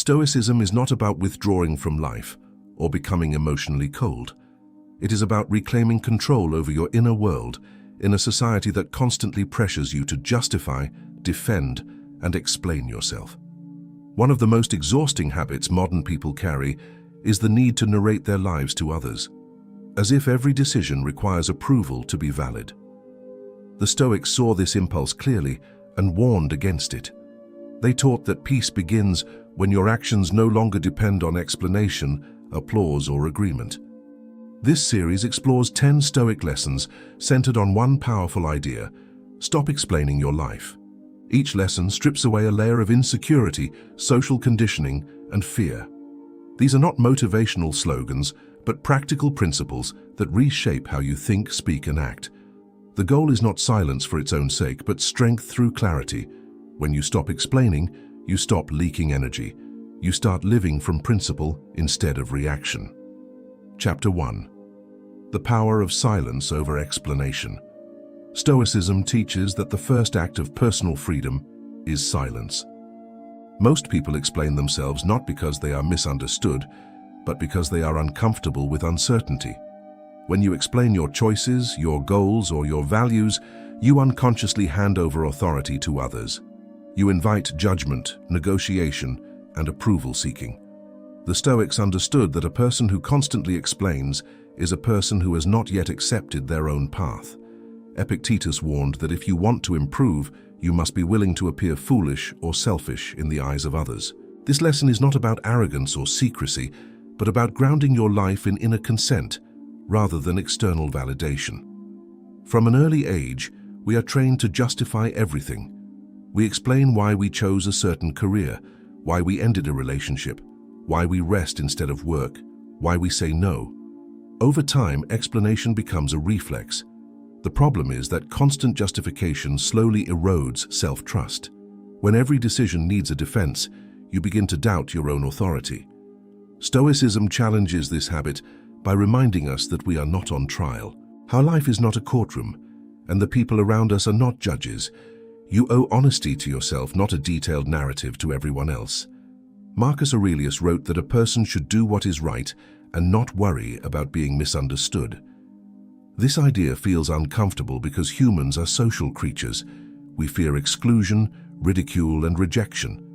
Stoicism is not about withdrawing from life or becoming emotionally cold. It is about reclaiming control over your inner world in a society that constantly pressures you to justify, defend, and explain yourself. One of the most exhausting habits modern people carry is the need to narrate their lives to others, as if every decision requires approval to be valid. The Stoics saw this impulse clearly and warned against it. They taught that peace begins when your actions no longer depend on explanation, applause, or agreement. This series explores 10 Stoic lessons centered on one powerful idea: stop explaining your life. Each lesson strips away a layer of insecurity, social conditioning, and fear. These are not motivational slogans, but practical principles that reshape how you think, speak, and act. The goal is not silence for its own sake, but strength through clarity. When you stop explaining, you stop leaking energy. You start living from principle instead of reaction. Chapter 1. The power of silence over explanation. Stoicism teaches that the first act of personal freedom is silence. Most people explain themselves not because they are misunderstood, but because they are uncomfortable with uncertainty. When you explain your choices, your goals, or your values, you unconsciously hand over authority to others. You invite judgment, negotiation, and approval-seeking. The Stoics understood that a person who constantly explains is a person who has not yet accepted their own path. Epictetus warned that if you want to improve, you must be willing to appear foolish or selfish in the eyes of others. This lesson is not about arrogance or secrecy, but about grounding your life in inner consent rather than external validation. From an early age, we are trained to justify everything. We explain why we chose a certain career, why we ended a relationship, why we rest instead of work, why we say no. Over time, explanation becomes a reflex. The problem is that constant justification slowly erodes self-trust. When every decision needs a defense, you begin to doubt your own authority. Stoicism challenges this habit by reminding us that we are not on trial. Our life is not a courtroom, and the people around us are not judges. You owe honesty to yourself, not a detailed narrative to everyone else. Marcus Aurelius wrote that a person should do what is right and not worry about being misunderstood. This idea feels uncomfortable because humans are social creatures. We fear exclusion, ridicule, and rejection.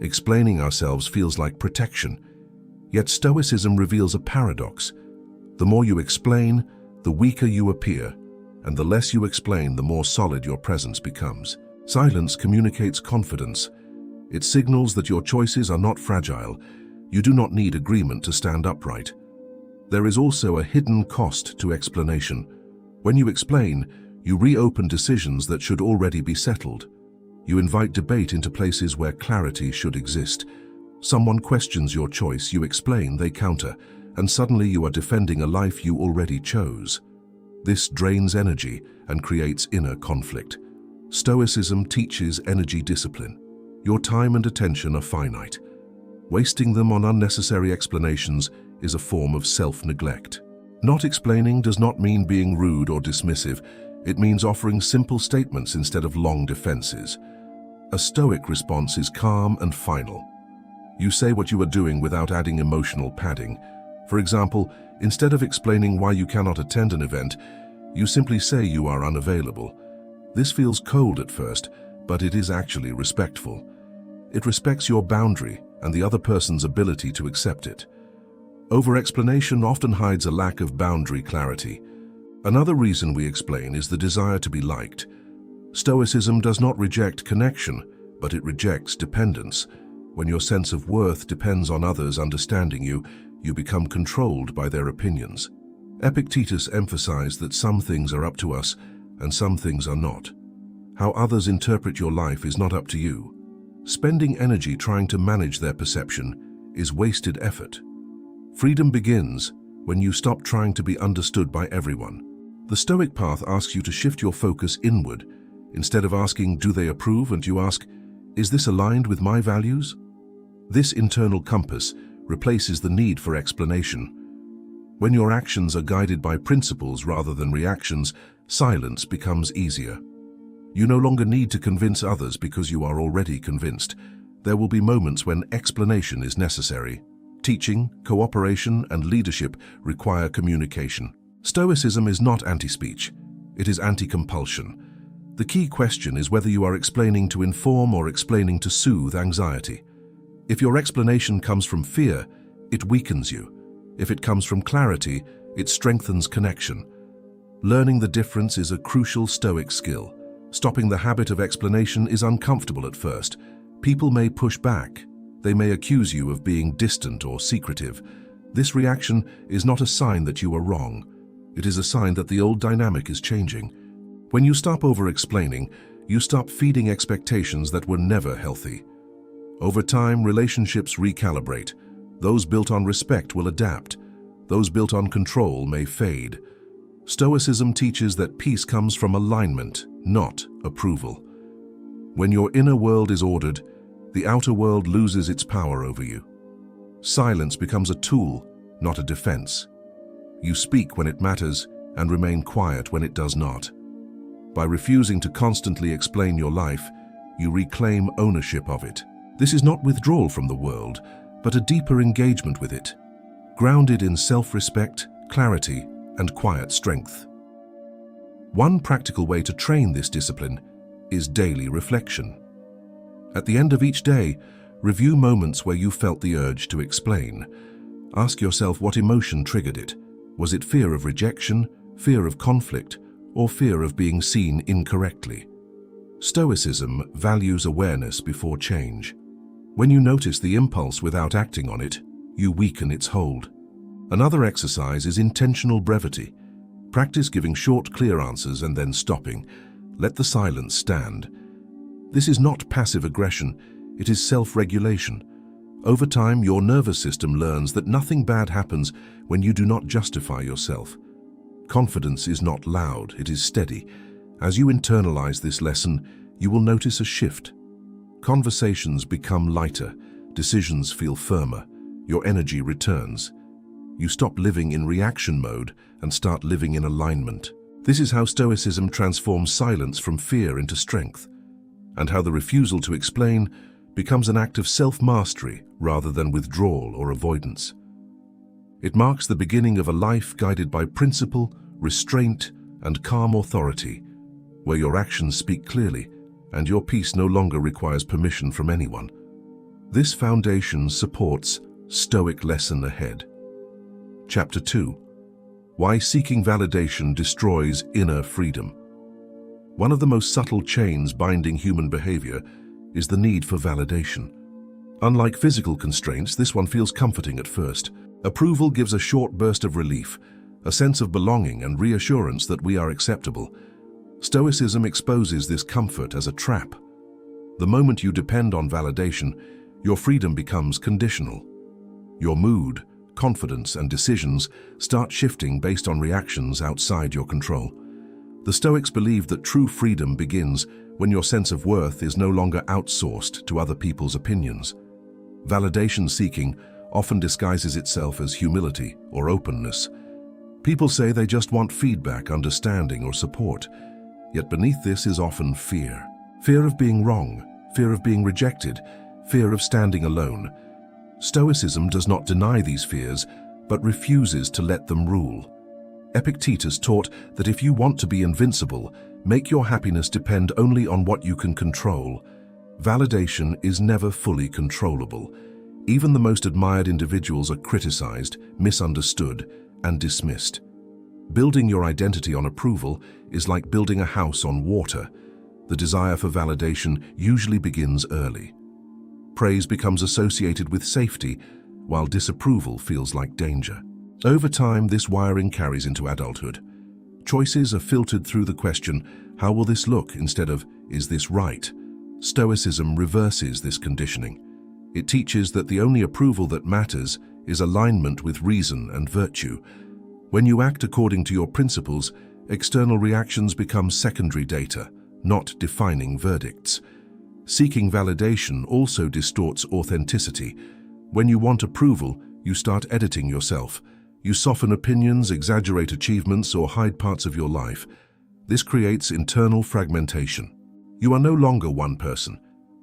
Explaining ourselves feels like protection. Yet Stoicism reveals a paradox. The more you explain, the weaker you appear, and the less you explain, the more solid your presence becomes. Silence communicates confidence. It signals that your choices are not fragile. You do not need agreement to stand upright. There is also a hidden cost to explanation. When you explain, you reopen decisions that should already be settled. You invite debate into places where clarity should exist. Someone questions your choice, you explain, they counter, and suddenly you are defending a life you already chose. This drains energy and creates inner conflict. Stoicism teaches energy discipline. Your time and attention are finite. Wasting them on unnecessary explanations is a form of self-neglect. Not explaining does not mean being rude or dismissive. It means offering simple statements instead of long defenses. A Stoic response is calm and final. You say what you are doing without adding emotional padding. For example, instead of explaining why you cannot attend an event, you simply say you are unavailable. This feels cold at first, but it is actually respectful. It respects your boundary and the other person's ability to accept it. Over-explanation often hides a lack of boundary clarity. Another reason we explain is the desire to be liked. Stoicism does not reject connection, but it rejects dependence. When your sense of worth depends on others understanding you, you become controlled by their opinions. Epictetus emphasized that some things are up to us and some things are not. How others interpret your life is not up to you. Spending energy trying to manage their perception is wasted effort. Freedom begins when you stop trying to be understood by everyone. The Stoic path asks you to shift your focus inward. Instead of asking, do they approve, and you ask, is this aligned with my values? This internal compass replaces the need for explanation. When your actions are guided by principles rather than reactions, silence becomes easier. You no longer need to convince others because you are already convinced. there will be moments when explanation is necessary. Teaching, cooperation, and leadership require communication. Stoicism is not anti-speech. It is anti-compulsion. The key question is whether you are explaining to inform or explaining to soothe anxiety. If your explanation comes from fear, it weakens you. If it comes from clarity, it strengthens connection. Learning the difference is a crucial Stoic skill. Stopping the habit of explanation is uncomfortable at first. People may push back. They may accuse you of being distant or secretive. This reaction is not a sign that you are wrong. It is a sign that the old dynamic is changing. When you stop over-explaining, you stop feeding expectations that were never healthy. Over time, relationships recalibrate. Those built on respect will adapt. Those built on control may fade. Stoicism teaches that peace comes from alignment, not approval. When your inner world is ordered, the outer world loses its power over you. Silence becomes a tool, not a defense. You speak when it matters and remain quiet when it does not. By refusing to constantly explain your life, you reclaim ownership of it. This is not withdrawal from the world, but a deeper engagement with it, grounded in self-respect, clarity, and quiet strength. One practical way to train this discipline is daily reflection. At the end of each day, review moments where you felt the urge to explain. Ask yourself what emotion triggered it. Was it fear of rejection, fear of conflict, or fear of being seen incorrectly? Stoicism values awareness before change. When you notice the impulse without acting on it, you weaken its hold. Another exercise is intentional brevity. Practice giving short, clear answers and then stopping. Let the silence stand. This is not passive aggression, it is self-regulation. Over time, your nervous system learns that nothing bad happens when you do not justify yourself. Confidence is not loud, it is steady. As you internalize this lesson, you will notice a shift. Conversations become lighter, decisions feel firmer, your energy returns. You stop living in reaction mode and start living in alignment. This is how Stoicism transforms silence from fear into strength, and how the refusal to explain becomes an act of self-mastery rather than withdrawal or avoidance. It marks the beginning of a life guided by principle, restraint, and calm authority, where your actions speak clearly and your peace no longer requires permission from anyone. This foundation supports Stoic lesson ahead. Chapter 2. Why seeking validation destroys inner freedom. One of the most subtle chains binding human behavior is the need for validation. Unlike physical constraints, this one feels comforting at first. Approval gives a short burst of relief, a sense of belonging and reassurance that we are acceptable. Stoicism exposes this comfort as a trap. The moment you depend on validation, your freedom becomes conditional. Your mood, confidence, and decisions start shifting based on reactions outside your control. The Stoics believe that true freedom begins when your sense of worth is no longer outsourced to other people's opinions. Validation seeking often disguises itself as humility or openness. People say they just want feedback, understanding, or support. Yet beneath this is often fear. Fear of being wrong, fear of being rejected, fear of standing alone. Stoicism does not deny these fears, but refuses to let them rule. Epictetus taught that if you want to be invincible, make your happiness depend only on what you can control. Validation is never fully controllable. Even the most admired individuals are criticized, misunderstood, and dismissed. Building your identity on approval is like building a house on water. The desire for validation usually begins early. Praise becomes associated with safety, while disapproval feels like danger. Over time, this wiring carries into adulthood. Choices are filtered through the question, how will this look, instead of, is this right? Stoicism reverses this conditioning. It teaches that the only approval that matters is alignment with reason and virtue. When you act according to your principles, external reactions become secondary data, not defining verdicts. Seeking validation also distorts authenticity. When you want approval, you start editing yourself. You soften opinions, exaggerate achievements, or hide parts of your life. This creates internal fragmentation. You are no longer one person.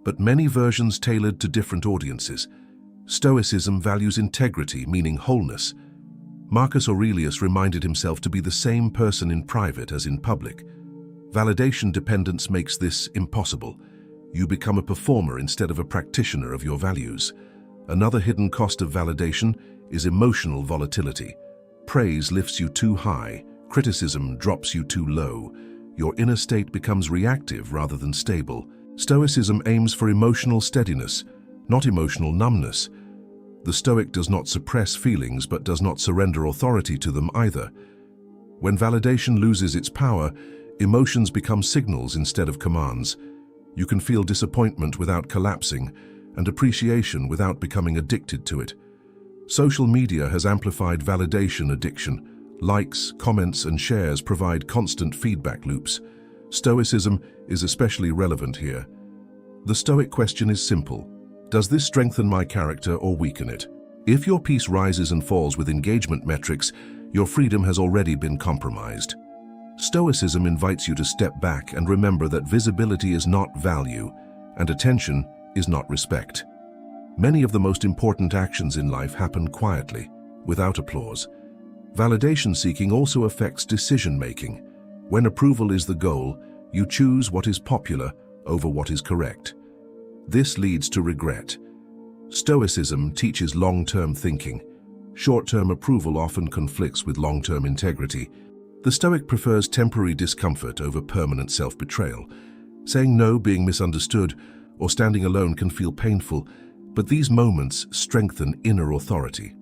but many versions tailored to different audiences. Stoicism values integrity, meaning wholeness. Marcus Aurelius reminded himself to be the same person in private as in public. Validation dependence makes this impossible. You become a performer instead of a practitioner of your values. Another hidden cost of validation is emotional volatility. Praise lifts you too high, criticism drops you too low. Your inner state becomes reactive rather than stable. Stoicism aims for emotional steadiness, not emotional numbness. The Stoic does not suppress feelings but does not surrender authority to them either. When validation loses its power, emotions become signals instead of commands. You can feel disappointment without collapsing, and appreciation without becoming addicted to it. Social media has amplified validation addiction. Likes, comments, and shares provide constant feedback loops. Stoicism is especially relevant here. The Stoic question is simple. Does this strengthen my character or weaken it? If your peace rises and falls with engagement metrics, your freedom has already been compromised. Stoicism invites you to step back and remember that visibility is not value, and attention is not respect. Many of the most important actions in life happen quietly, without applause. Validation seeking also affects decision-making. When approval is the goal, you choose what is popular over what is correct. This leads to regret. Stoicism teaches long-term thinking. Short-term approval often conflicts with long-term integrity. The Stoic prefers temporary discomfort over permanent self-betrayal. Saying no, being misunderstood, or standing alone can feel painful, but these moments strengthen inner authority.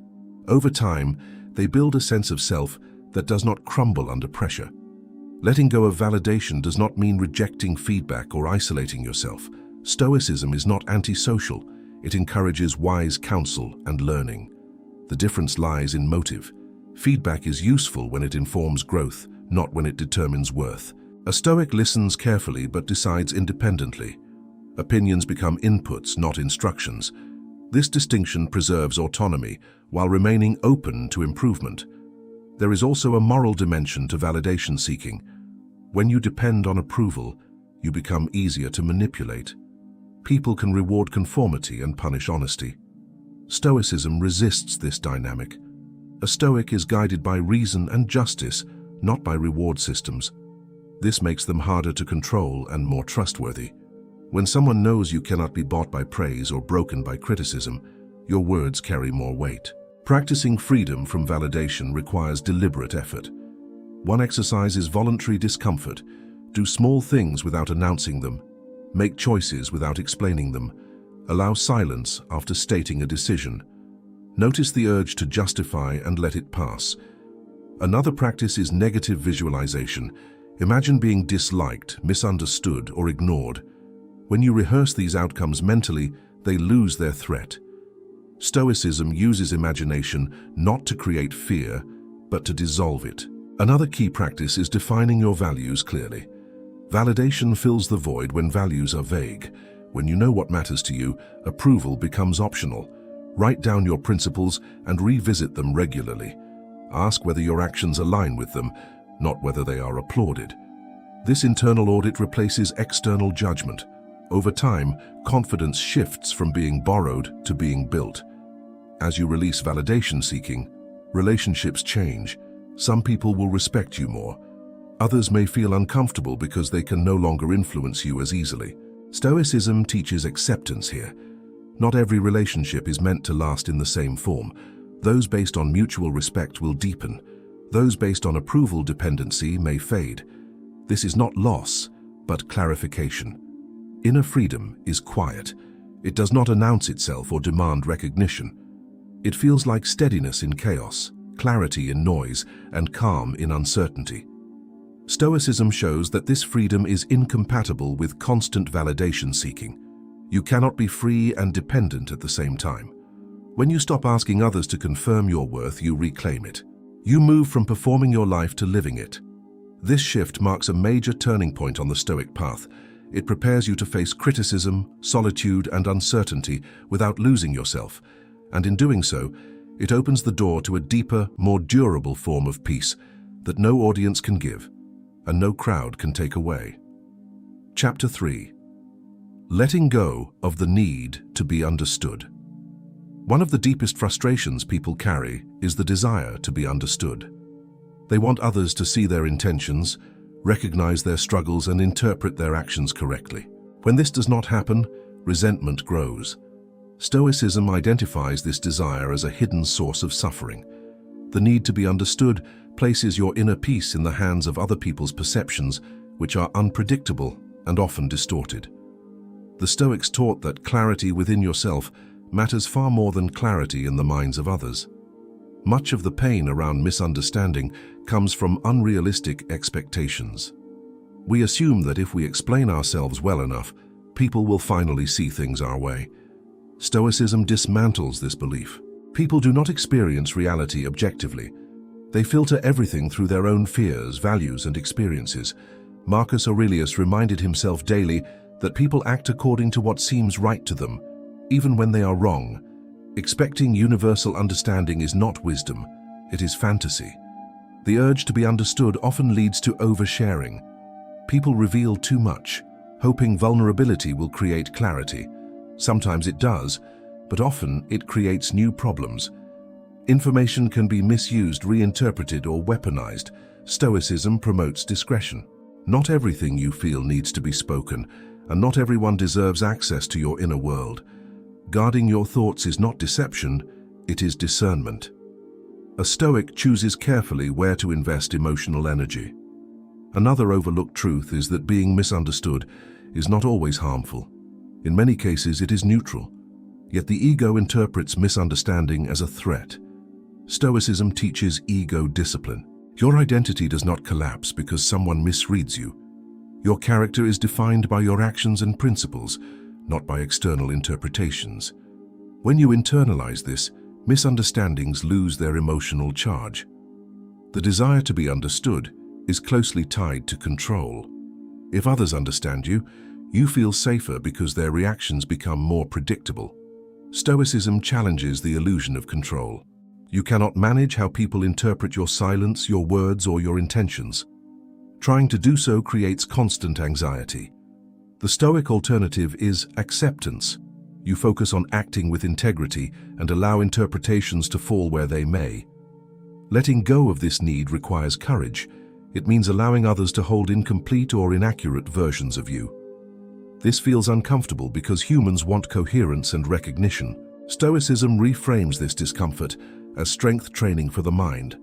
Over time, they build a sense of self that does not crumble under pressure. Letting go of validation does not mean rejecting feedback or isolating yourself. Stoicism is not antisocial. It encourages wise counsel and learning. The difference lies in motive. Feedback is useful when it informs growth, not when it determines worth. A Stoic listens carefully but decides independently. Opinions become inputs, not instructions. This distinction preserves autonomy while remaining open to improvement. There is also a moral dimension to validation seeking. When you depend on approval, you become easier to manipulate. People can reward conformity and punish honesty. Stoicism resists this dynamic. A Stoic is guided by reason and justice, not by reward systems. This makes them harder to control and more trustworthy. When someone knows you cannot be bought by praise or broken by criticism, your words carry more weight. Practicing freedom from validation requires deliberate effort. One exercise is voluntary discomfort. Do small things without announcing them. Make choices without explaining them. Allow silence after stating a decision. Notice the urge to justify and let it pass. Another practice is negative visualization. Imagine being disliked, misunderstood, or ignored. When you rehearse these outcomes mentally, they lose their threat. Stoicism uses imagination not to create fear, but to dissolve it. Another key practice is defining your values clearly. Validation fills the void when values are vague. When you know what matters to you, approval becomes optional. Write down your principles and revisit them regularly. Ask whether your actions align with them, not whether they are applauded. This internal audit replaces external judgment. Over time, confidence shifts from being borrowed to being built. As you release validation seeking, relationships change. Some people will respect you more. Others may feel uncomfortable because they can no longer influence you as easily. Stoicism teaches acceptance here. Not every relationship is meant to last in the same form. Those based on mutual respect will deepen. Those based on approval dependency may fade. This is not loss, but clarification. Inner freedom is quiet. It does not announce itself or demand recognition. It feels like steadiness in chaos, clarity in noise, and calm in uncertainty. Stoicism shows that this freedom is incompatible with constant validation seeking. You cannot be free and dependent at the same time. When you stop asking others to confirm your worth, you reclaim it. You move from performing your life to living it. This shift marks a major turning point on the Stoic path. It prepares you to face criticism, solitude, and uncertainty without losing yourself. And in doing so, it opens the door to a deeper, more durable form of peace that no audience can give and no crowd can take away. Chapter 3. Letting go of the need to be understood. One of the deepest frustrations people carry is the desire to be understood. They want others to see their intentions, recognize their struggles, and interpret their actions correctly. When this does not happen, resentment grows. Stoicism identifies this desire as a hidden source of suffering. The need to be understood places your inner peace in the hands of other people's perceptions, which are unpredictable and often distorted. The Stoics taught that clarity within yourself matters far more than clarity in the minds of others. Much of the pain around misunderstanding comes from unrealistic expectations. We assume that if we explain ourselves well enough, people will finally see things our way. Stoicism dismantles this belief. People do not experience reality objectively. They filter everything through their own fears, values, and experiences. Marcus Aurelius reminded himself daily that people act according to what seems right to them, even when they are wrong. Expecting universal understanding is not wisdom, it is fantasy. The urge to be understood often leads to oversharing. People reveal too much, hoping vulnerability will create clarity. Sometimes it does, but often it creates new problems. Information can be misused, reinterpreted, or weaponized. Stoicism promotes discretion. Not everything you feel needs to be spoken, and not everyone deserves access to your inner world. Guarding your thoughts is not deception, it is discernment. A Stoic chooses carefully where to invest emotional energy. Another overlooked truth is that being misunderstood is not always harmful. In many cases, it is neutral. Yet the ego interprets misunderstanding as a threat. Stoicism teaches ego discipline. Your identity does not collapse because someone misreads you. Your character is defined by your actions and principles, not by external interpretations. When you internalize this, misunderstandings lose their emotional charge. The desire to be understood is closely tied to control. If others understand you, you feel safer because their reactions become more predictable. Stoicism challenges the illusion of control. You cannot manage how people interpret your silence, your words, or your intentions. Trying to do so creates constant anxiety. The Stoic alternative is acceptance. You focus on acting with integrity and allow interpretations to fall where they may. Letting go of this need requires courage. It means allowing others to hold incomplete or inaccurate versions of you. This feels uncomfortable because humans want coherence and recognition. Stoicism reframes this discomfort as strength training for the mind.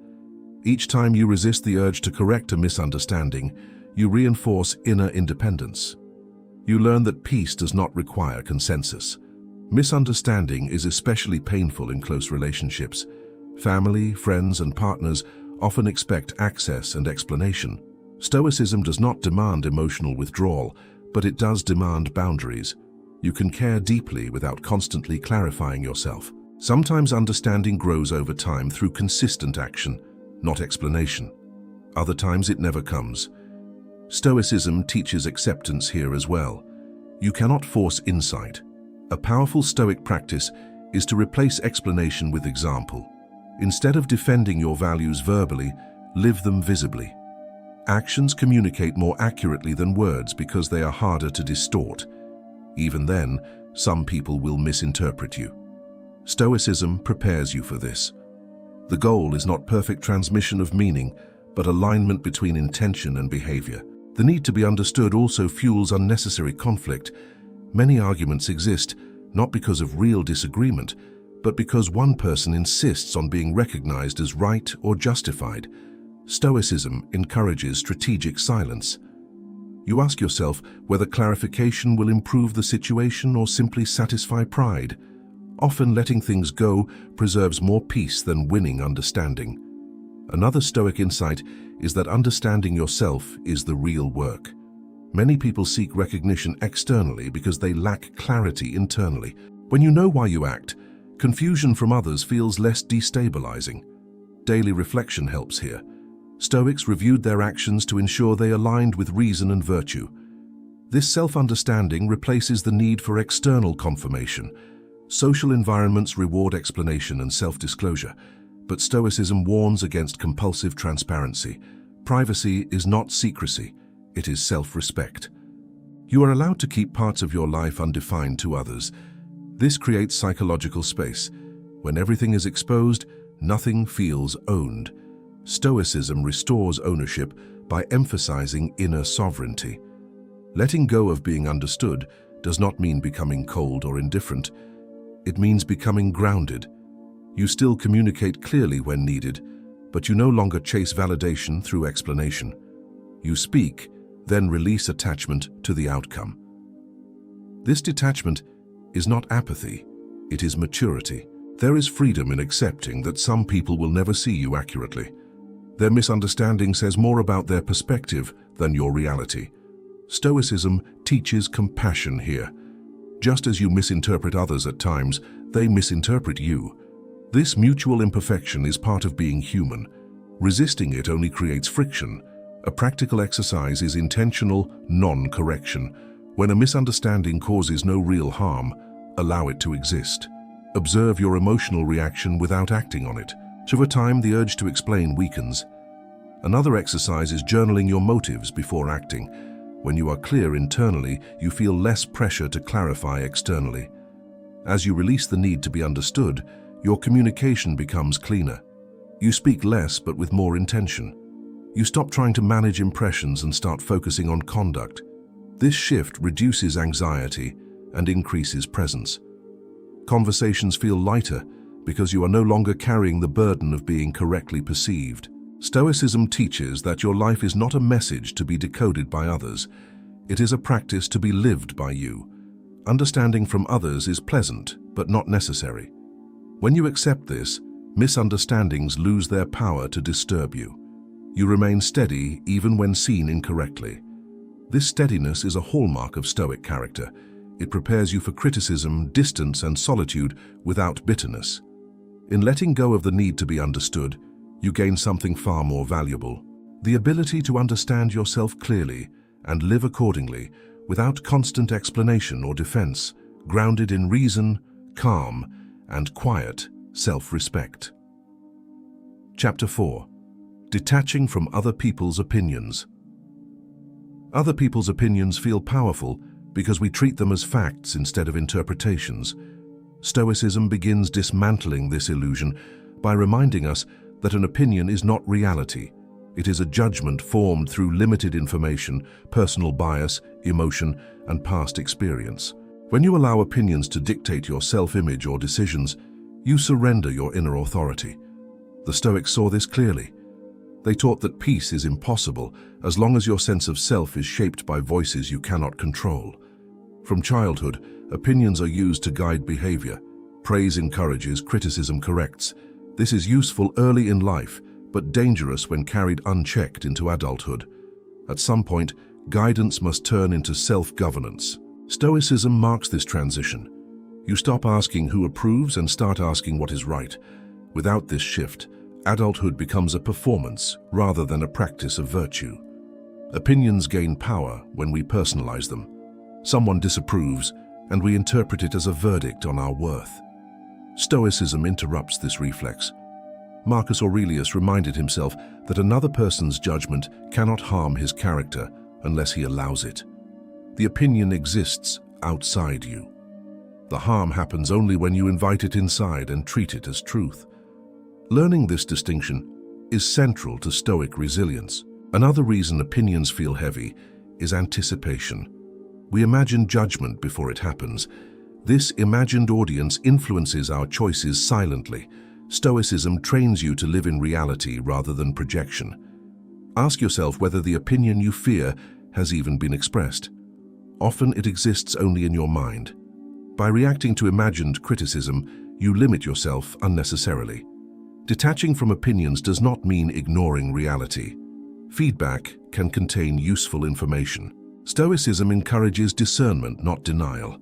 Each time you resist the urge to correct a misunderstanding, you reinforce inner independence. You learn that peace does not require consensus. Misunderstanding is especially painful in close relationships. Family, friends, and partners often expect access and explanation. Stoicism does not demand emotional withdrawal, but it does demand boundaries. You can care deeply without constantly clarifying yourself. Sometimes understanding grows over time through consistent action, not explanation. Other times it never comes. Stoicism teaches acceptance here as well. You cannot force insight. A powerful Stoic practice is to replace explanation with example. Instead of defending your values verbally, live them visibly. Actions communicate more accurately than words because they are harder to distort. Even then, some people will misinterpret you. Stoicism prepares you for this. The goal is not perfect transmission of meaning, but alignment between intention and behavior. The need to be understood also fuels unnecessary conflict. Many arguments exist, not because of real disagreement, but because one person insists on being recognized as right or justified. Stoicism encourages strategic silence. You ask yourself whether clarification will improve the situation or simply satisfy pride. Often letting things go preserves more peace than winning understanding. Another Stoic insight is that understanding yourself is the real work. Many people seek recognition externally because they lack clarity internally. When you know why you act, confusion from others feels less destabilizing. Daily reflection helps here. Stoics reviewed their actions to ensure they aligned with reason and virtue. This self-understanding replaces the need for external confirmation. Social environments reward explanation and self-disclosure, but Stoicism warns against compulsive transparency. Privacy is not secrecy, it is self-respect. You are allowed to keep parts of your life undefined to others. This creates psychological space. When everything is exposed, nothing feels owned. Stoicism restores ownership by emphasizing inner sovereignty. Letting go of being understood does not mean becoming cold or indifferent. It means becoming grounded. You still communicate clearly when needed, but you no longer chase validation through explanation. You speak, then release attachment to the outcome. This detachment is not apathy, it is maturity. There is freedom in accepting that some people will never see you accurately. Their misunderstanding says more about their perspective than your reality. Stoicism teaches compassion here. Just as you misinterpret others at times, they misinterpret you. This mutual imperfection is part of being human. Resisting it only creates friction. A practical exercise is intentional non-correction. When a misunderstanding causes no real harm, allow it to exist. Observe your emotional reaction without acting on it. Over time, the urge to explain weakens. Another exercise is journaling your motives before acting. When you are clear internally, you feel less pressure to clarify externally. As you release the need to be understood, your communication becomes cleaner. You speak less but with more intention. You stop trying to manage impressions and start focusing on conduct. This shift reduces anxiety and increases presence. Conversations feel lighter because you are no longer carrying the burden of being correctly perceived. Stoicism teaches that your life is not a message to be decoded by others. It is a practice to be lived by you. Understanding from others is pleasant, but not necessary. When you accept this, misunderstandings lose their power to disturb you. You remain steady even when seen incorrectly. This steadiness is a hallmark of Stoic character. It prepares you for criticism, distance, and solitude without bitterness. In letting go of the need to be understood, you gain something far more valuable: the ability to understand yourself clearly and live accordingly without constant explanation or defense, grounded in reason, calm, and quiet self-respect. Chapter 4. Detaching from other people's opinions. Other people's opinions feel powerful because we treat them as facts instead of interpretations. Stoicism begins dismantling this illusion by reminding us that an opinion is not reality. It is a judgment formed through limited information, personal bias, emotion, and past experience. When you allow opinions to dictate your self-image or decisions, you surrender your inner authority. The Stoics saw this clearly. They taught that peace is impossible as long as your sense of self is shaped by voices you cannot control. From childhood, opinions are used to guide behavior. Praise encourages, criticism corrects. This is useful early in life, but dangerous when carried unchecked into adulthood. At some point, guidance must turn into self-governance. Stoicism marks this transition. You stop asking who approves and start asking what is right. Without this shift, adulthood becomes a performance rather than a practice of virtue. Opinions gain power when we personalize them. Someone disapproves, and we interpret it as a verdict on our worth. Stoicism interrupts this reflex. Marcus Aurelius reminded himself that another person's judgment cannot harm his character unless he allows it. The opinion exists outside you. The harm happens only when you invite it inside and treat it as truth. Learning this distinction is central to Stoic resilience. Another reason opinions feel heavy is anticipation. We imagine judgment before it happens. This imagined audience influences our choices silently. Stoicism trains you to live in reality rather than projection. Ask yourself whether the opinion you fear has even been expressed. Often it exists only in your mind. By reacting to imagined criticism, you limit yourself unnecessarily. Detaching from opinions does not mean ignoring reality. Feedback can contain useful information. Stoicism encourages discernment, not denial.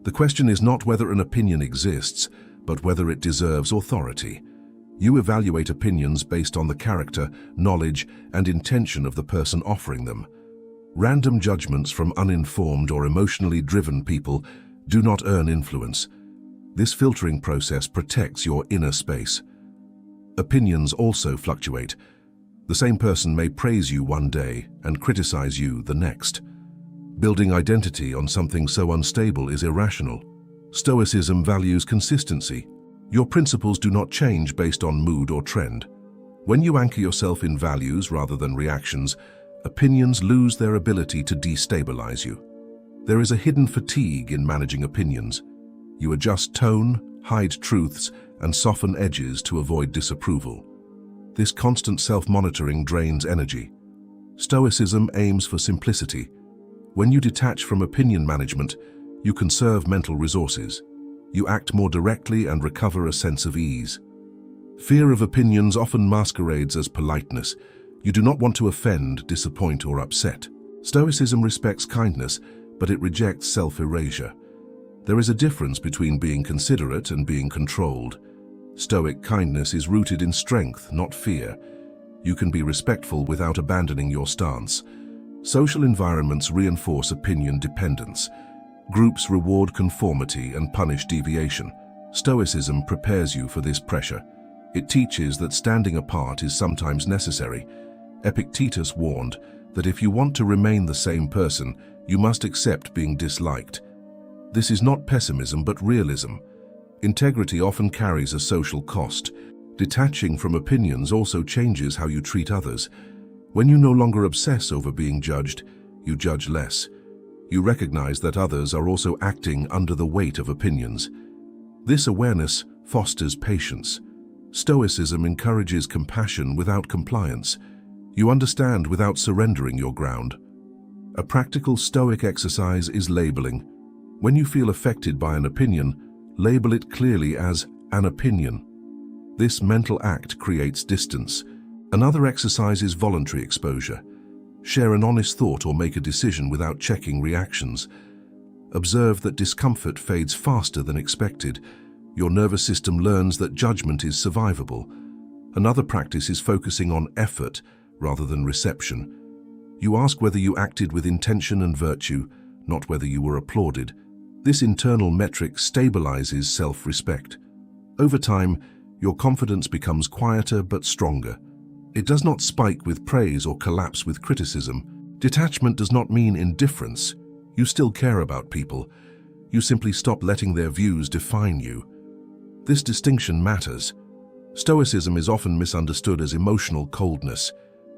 The question is not whether an opinion exists, but whether it deserves authority. You evaluate opinions based on the character, knowledge, and intention of the person offering them. Random judgments from uninformed or emotionally driven people do not earn influence. This filtering process protects your inner space. Opinions also fluctuate. The same person may praise you one day and criticize you the next. Building identity on something so unstable is irrational. Stoicism values consistency. Your principles do not change based on mood or trend. When you anchor yourself in values rather than reactions, opinions lose their ability to destabilize you. There is a hidden fatigue in managing opinions. You adjust tone, hide truths, and soften edges to avoid disapproval. This constant self-monitoring drains energy. Stoicism aims for simplicity. When you detach from opinion management, you conserve mental resources. You act more directly and recover a sense of ease. Fear of opinions often masquerades as politeness. You do not want to offend, disappoint, or upset. Stoicism respects kindness, but it rejects self-erasure. There is a difference between being considerate and being controlled. Stoic kindness is rooted in strength, not fear. You can be respectful without abandoning your stance. Social environments reinforce opinion dependence. Groups reward conformity and punish deviation. Stoicism prepares you for this pressure. It teaches that standing apart is sometimes necessary. Epictetus warned that if you want to remain the same person, you must accept being disliked. This is not pessimism but realism. Integrity often carries a social cost. Detaching from opinions also changes how you treat others. When you no longer obsess over being judged, you judge less. You recognize that others are also acting under the weight of opinions. This awareness fosters patience. Stoicism encourages compassion without compliance. You understand without surrendering your ground. A practical Stoic exercise is labeling. When you feel affected by an opinion, label it clearly as an opinion. This mental act creates distance. Another exercise is voluntary exposure. Share an honest thought or make a decision without checking reactions. Observe that discomfort fades faster than expected. Your nervous system learns that judgment is survivable. Another practice is focusing on effort rather than reception. You ask whether you acted with intention and virtue, not whether you were applauded. This internal metric stabilizes self-respect. Over time, your confidence becomes quieter but stronger. It does not spike with praise or collapse with criticism. Detachment does not mean indifference. You still care about people. You simply stop letting their views define you. This distinction matters. Stoicism is often misunderstood as emotional coldness.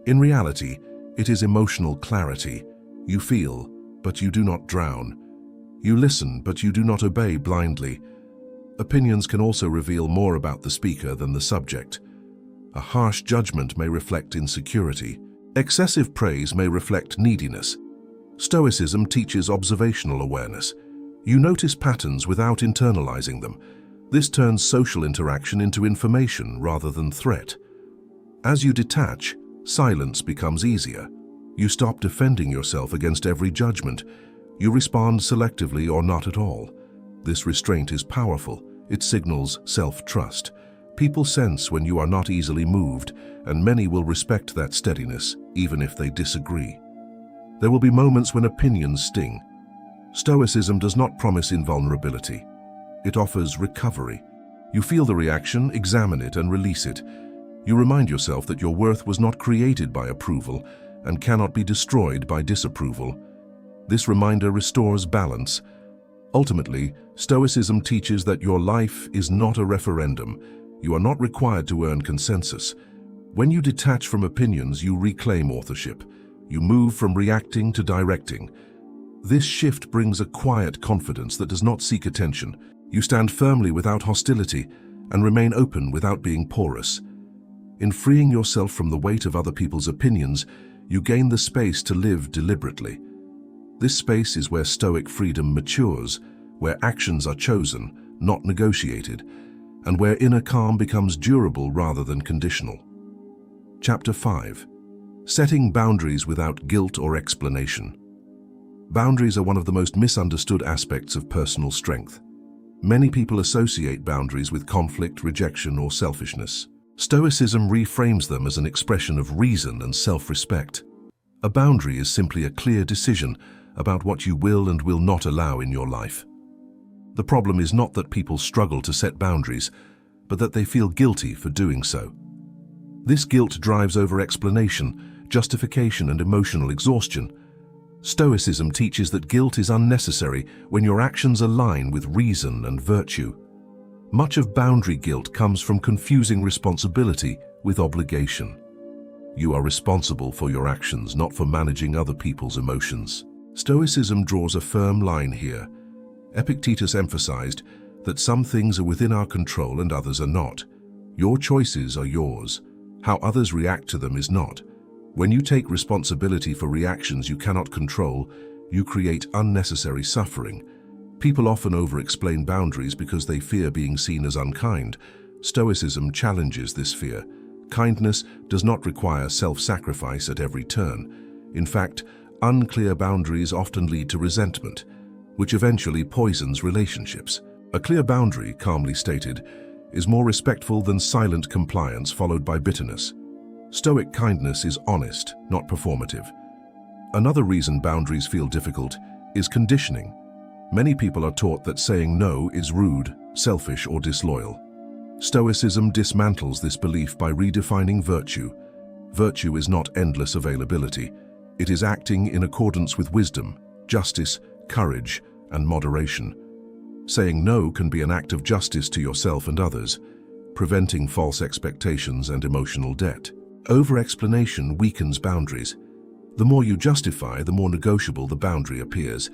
In reality, it is emotional clarity. You feel, but you do not drown. You listen, but you do not obey blindly. Opinions can also reveal more about the speaker than the subject. A harsh judgment may reflect insecurity. Excessive praise may reflect neediness. Stoicism teaches observational awareness. You notice patterns without internalizing them. This turns social interaction into information rather than threat. As you detach, silence becomes easier. You stop defending yourself against every judgment. You respond selectively or not at all. This restraint is powerful. It signals self-trust. People sense when you are not easily moved, and many will respect that steadiness, even if they disagree. There will be moments when opinions sting. Stoicism does not promise invulnerability. It offers recovery. You feel the reaction, examine it, and release it. You remind yourself that your worth was not created by approval and cannot be destroyed by disapproval. This reminder restores balance. Ultimately, Stoicism teaches that your life is not a referendum. You are not required to earn consensus. When you detach from opinions, you reclaim authorship. You move from reacting to directing. This shift brings a quiet confidence that does not seek attention. You stand firmly without hostility and remain open without being porous. In freeing yourself from the weight of other people's opinions, you gain the space to live deliberately. This space is where Stoic freedom matures, where actions are chosen, not negotiated, and where inner calm becomes durable rather than conditional. Chapter 5. Setting boundaries without guilt or explanation. Boundaries are one of the most misunderstood aspects of personal strength. Many people associate boundaries with conflict, rejection, or selfishness. Stoicism reframes them as an expression of reason and self-respect. A boundary is simply a clear decision about what you will and will not allow in your life. The problem is not that people struggle to set boundaries, but that they feel guilty for doing so. This guilt drives over explanation, justification, and emotional exhaustion. Stoicism teaches that guilt is unnecessary when your actions align with reason and virtue. Much of boundary guilt comes from confusing responsibility with obligation. You are responsible for your actions, not for managing other people's emotions. Stoicism draws a firm line here. Epictetus emphasized that some things are within our control and others are not. Your choices are yours. How others react to them is not. When you take responsibility for reactions you cannot control, you create unnecessary suffering. People often over-explain boundaries because they fear being seen as unkind. Stoicism challenges this fear. Kindness does not require self-sacrifice at every turn. In fact, unclear boundaries often lead to resentment, which eventually poisons relationships. A clear boundary, calmly stated, is more respectful than silent compliance followed by bitterness. Stoic kindness is honest, not performative. Another reason boundaries feel difficult is conditioning. Many people are taught that saying no is rude, selfish, or disloyal. Stoicism dismantles this belief by redefining virtue. Virtue is not endless availability. It is acting in accordance with wisdom, justice, courage, and moderation. Saying no can be an act of justice to yourself and others, preventing false expectations and emotional debt. Over-explanation weakens boundaries. The more you justify, the more negotiable the boundary appears.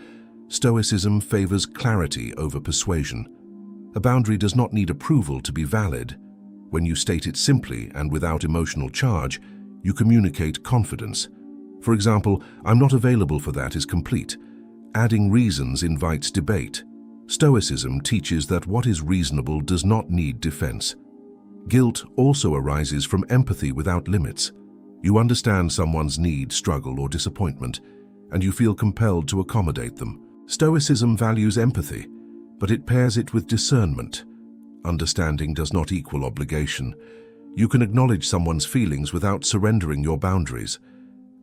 Stoicism favors clarity over persuasion. A boundary does not need approval to be valid. When you state it simply and without emotional charge, you communicate confidence. For example, "I'm not available for that" is complete. Adding reasons invites debate. Stoicism teaches that what is reasonable does not need defense. Guilt also arises from empathy without limits. You understand someone's need, struggle, or disappointment, and you feel compelled to accommodate them. Stoicism values empathy, but it pairs it with discernment. Understanding does not equal obligation. You can acknowledge someone's feelings without surrendering your boundaries.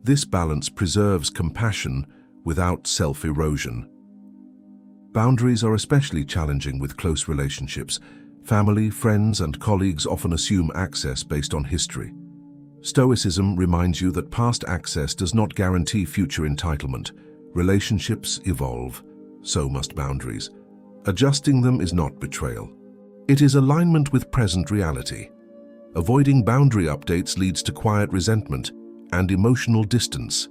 This balance preserves compassion without self-erosion. Boundaries are especially challenging with close relationships. Family, friends, and colleagues often assume access based on history. Stoicism reminds you that past access does not guarantee future entitlement. Relationships evolve, so must boundaries. Adjusting them is not betrayal. It is alignment with present reality. Avoiding boundary updates leads to quiet resentment and emotional distance.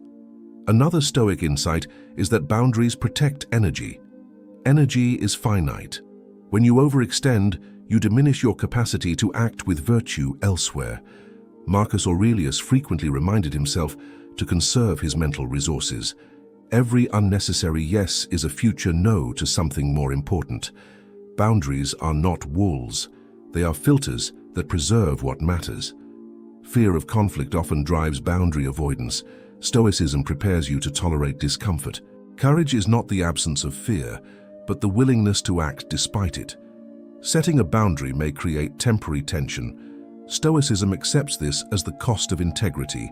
Another Stoic insight is that boundaries protect energy. Energy is finite. When you overextend, you diminish your capacity to act with virtue elsewhere. Marcus Aurelius frequently reminded himself to conserve his mental resources. Every unnecessary yes is a future no to something more important. Boundaries are not walls. They are filters that preserve what matters. Fear of conflict often drives boundary avoidance. Stoicism prepares you to tolerate discomfort. Courage is not the absence of fear, but the willingness to act despite it. Setting a boundary may create temporary tension. Stoicism accepts this as the cost of integrity.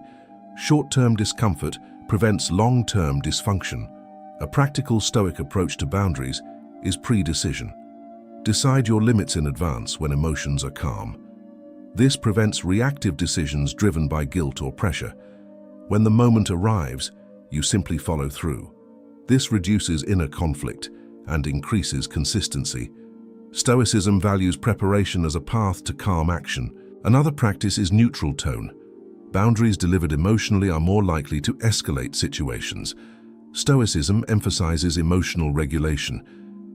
Short-term discomfort prevents long-term dysfunction. A practical Stoic approach to boundaries is pre-decision. Decide your limits in advance when emotions are calm. This prevents reactive decisions driven by guilt or pressure. When the moment arrives, you simply follow through. This reduces inner conflict and increases consistency. Stoicism values preparation as a path to calm action. Another practice is neutral tone. Boundaries delivered emotionally are more likely to escalate situations. Stoicism emphasizes emotional regulation.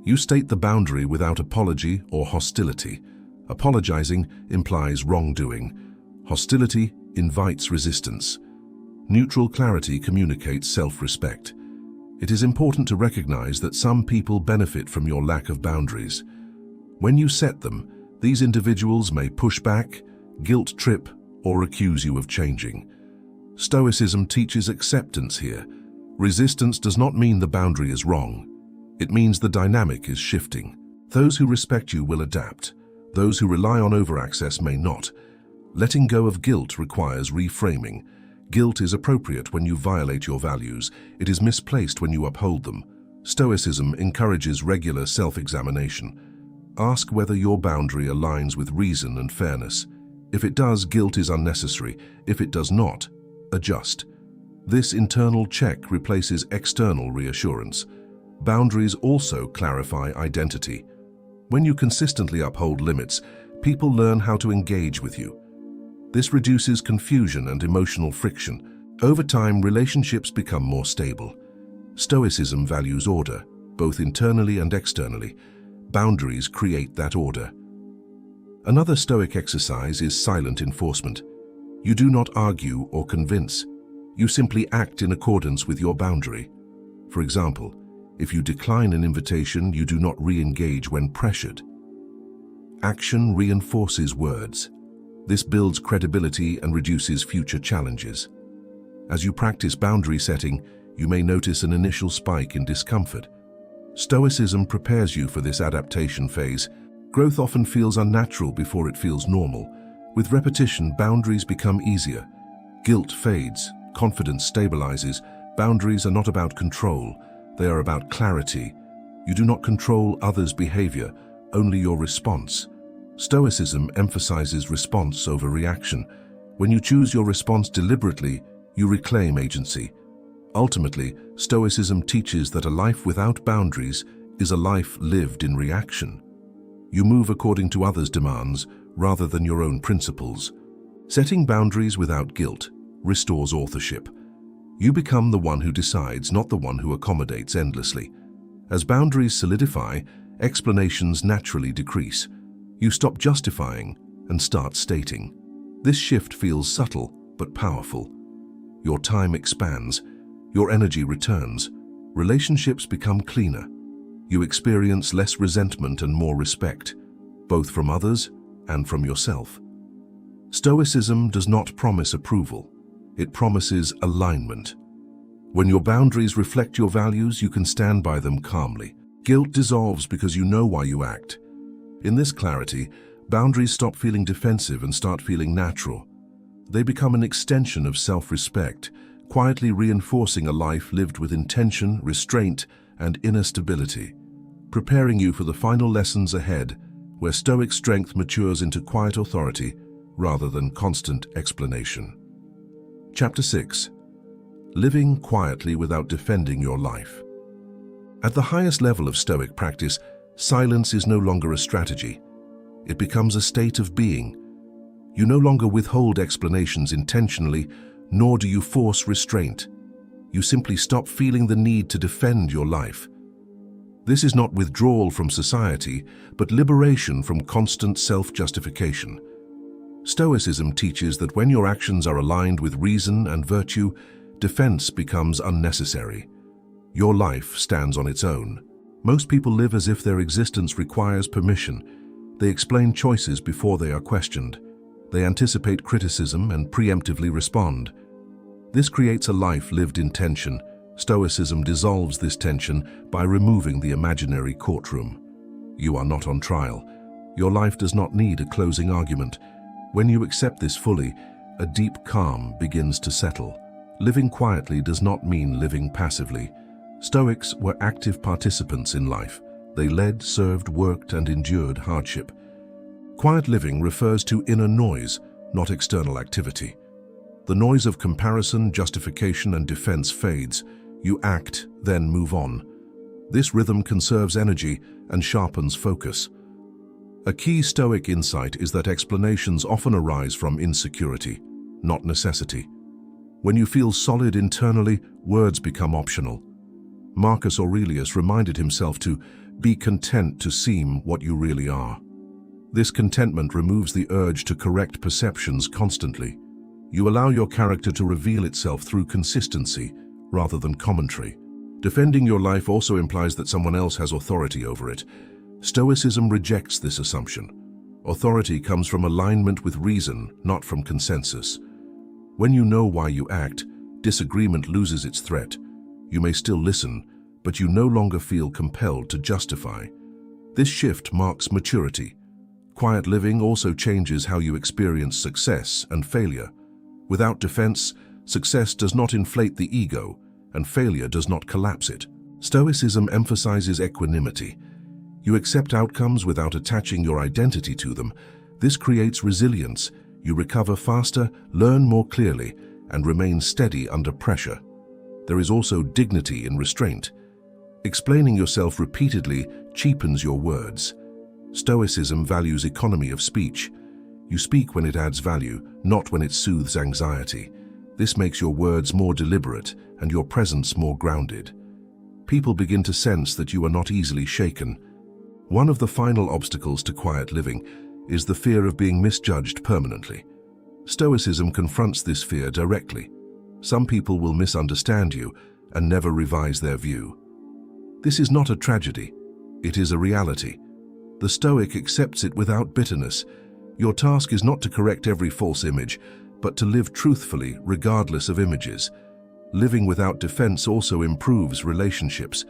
You state the boundary without apology or hostility. Apologizing implies wrongdoing. Hostility invites resistance. Neutral clarity communicates self-respect. It is important to recognize that some people benefit from your lack of boundaries. When you set them, these individuals may push back, guilt trip, or accuse you of changing. Stoicism teaches acceptance here. Resistance does not mean the boundary is wrong. It means the dynamic is shifting. Those who respect you will adapt. Those who rely on overaccess may not. Letting go of guilt requires reframing. Guilt is appropriate when you violate your values. It is misplaced when you uphold them. Stoicism encourages regular self-examination. Ask whether your boundary aligns with reason and fairness. If it does, guilt is unnecessary. If it does not, adjust. This internal check replaces external reassurance. Boundaries also clarify identity. When you consistently uphold limits, people learn how to engage with you. This reduces confusion and emotional friction. Over time, relationships become more stable. Stoicism values order, both internally and externally. Boundaries create that order. Another Stoic exercise is silent enforcement. You do not argue or convince. You simply act in accordance with your boundary. For example, if you decline an invitation, you do not re-engage when pressured. Action reinforces words. This builds credibility and reduces future challenges. As you practice boundary setting, you may notice an initial spike in discomfort. Stoicism prepares you for this adaptation phase. Growth often feels unnatural before it feels normal. With repetition, boundaries become easier. Guilt fades, confidence stabilizes. Boundaries are not about control, they are about clarity. You do not control others' behavior, only your response. Stoicism emphasizes response over reaction. When you choose your response deliberately, you reclaim agency. Ultimately, Stoicism teaches that a life without boundaries is a life lived in reaction. You move according to others' demands rather than your own principles. Setting boundaries without guilt restores authorship. You become the one who decides, not the one who accommodates endlessly. As boundaries solidify, explanations naturally decrease. You stop justifying and start stating. This shift feels subtle but powerful. Your time expands. Your energy returns. Relationships become cleaner. You experience less resentment and more respect, both from others and from yourself. Stoicism does not promise approval. It promises alignment. When your boundaries reflect your values, you can stand by them calmly. Guilt dissolves because you know why you act. In this clarity, boundaries stop feeling defensive and start feeling natural. They become an extension of self-respect, quietly reinforcing a life lived with intention, restraint, and inner stability, preparing you for the final lessons ahead, where Stoic strength matures into quiet authority rather than constant explanation. Chapter 6. Living quietly without defending your life. At the highest level of Stoic practice, silence is no longer a strategy. It becomes a state of being. You no longer withhold explanations intentionally, nor do you force restraint. You simply stop feeling the need to defend your life. This is not withdrawal from society, but liberation from constant self-justification. Stoicism teaches that when your actions are aligned with reason and virtue, defense becomes unnecessary. Your life stands on its own. Most people live as if their existence requires permission. They explain choices before they are questioned. They anticipate criticism and preemptively respond. This creates a life lived in tension. Stoicism dissolves this tension by removing the imaginary courtroom. You are not on trial. Your life does not need a closing argument. When you accept this fully, a deep calm begins to settle. Living quietly does not mean living passively. Stoics were active participants in life. They led, served, worked, and endured hardship. Quiet living refers to inner noise, not external activity. The noise of comparison, justification, and defense fades. You act, then move on. This rhythm conserves energy and sharpens focus. A key Stoic insight is that explanations often arise from insecurity, not necessity. When you feel solid internally, words become optional. Marcus Aurelius reminded himself to be content to seem what you really are. This contentment removes the urge to correct perceptions constantly. You allow your character to reveal itself through consistency rather than commentary. Defending your life also implies that someone else has authority over it. Stoicism rejects this assumption. Authority comes from alignment with reason, not from consensus. When you know why you act, disagreement loses its threat. You may still listen, but you no longer feel compelled to justify. This shift marks maturity. Quiet living also changes how you experience success and failure. Without defense, success does not inflate the ego, and failure does not collapse it. Stoicism emphasizes equanimity. You accept outcomes without attaching your identity to them. This creates resilience. You recover faster, learn more clearly, and remain steady under pressure. There is also dignity in restraint. Explaining yourself repeatedly cheapens your words. Stoicism values economy of speech. You speak when it adds value, not when it soothes anxiety. This makes your words more deliberate and your presence more grounded. People begin to sense that you are not easily shaken. One of the final obstacles to quiet living is the fear of being misjudged permanently. Stoicism confronts this fear directly. Some people will misunderstand you and never revise their view. This is not a tragedy, it is a reality. The Stoic accepts it without bitterness. Your task is not to correct every false image, but to live truthfully regardless of images. Living without defense also improves relationships.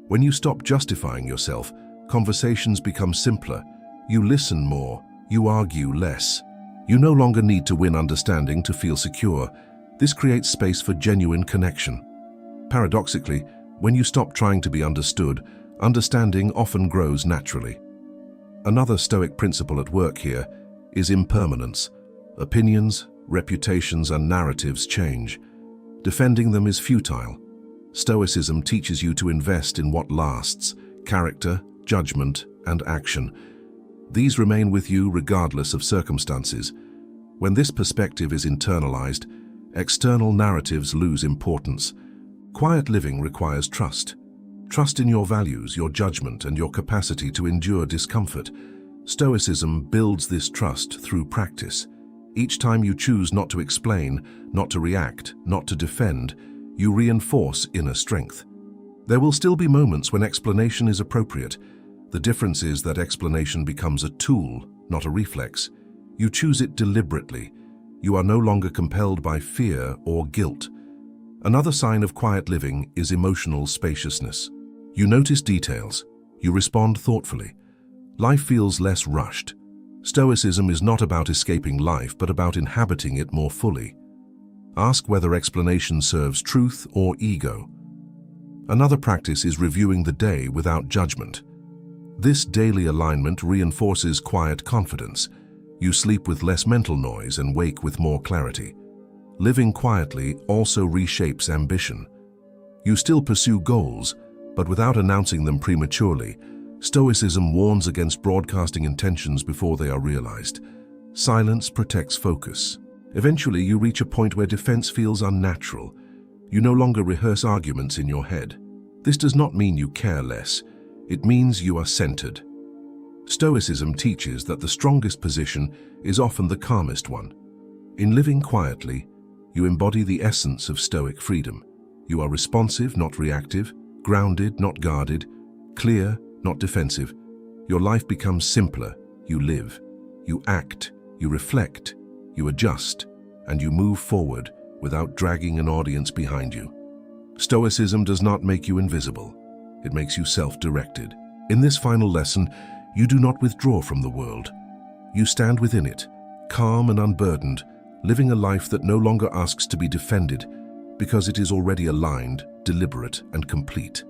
When you stop justifying yourself, conversations become simpler. You listen more, you argue less. You no longer need to win understanding to feel secure. This creates space for genuine connection. Paradoxically, when you stop trying to be understood, understanding often grows naturally. Another Stoic principle at work here is impermanence. Opinions, reputations, and narratives change. Defending them is futile. Stoicism teaches you to invest in what lasts: character, judgment, and action. These remain with you regardless of circumstances. When this perspective is internalized, external narratives lose importance. Quiet living requires trust. Trust in your values, your judgment, and your capacity to endure discomfort. Stoicism builds this trust through practice. Each time you choose not to explain, not to react, not to defend, you reinforce inner strength. There will still be moments when explanation is appropriate. The difference is that explanation becomes a tool, not a reflex. You choose it deliberately. You are no longer compelled by fear or guilt. Another sign of quiet living is emotional spaciousness. You notice details. You respond thoughtfully. Life feels less rushed. Stoicism is not about escaping life, but about inhabiting it more fully. Ask whether explanation serves truth or ego. Another practice is reviewing the day without judgment. This daily alignment reinforces quiet confidence. You sleep with less mental noise and wake with more clarity. Living quietly also reshapes ambition. You still pursue goals, but without announcing them prematurely. Stoicism warns against broadcasting intentions before they are realized. Silence protects focus. Eventually, you reach a point where defense feels unnatural. You no longer rehearse arguments in your head. This does not mean you care less. It means you are centered. Stoicism teaches that the strongest position is often the calmest one. In living quietly, you embody the essence of Stoic freedom. You are responsive, not reactive, grounded, not guarded, clear, not defensive. Your life becomes simpler. You live, you act, you reflect, you adjust, and you move forward without dragging an audience behind you. Stoicism does not make you invisible. It makes you self-directed. In this final lesson, you do not withdraw from the world. You stand within it, calm and unburdened, living a life that no longer asks to be defended because it is already aligned, deliberate, and complete.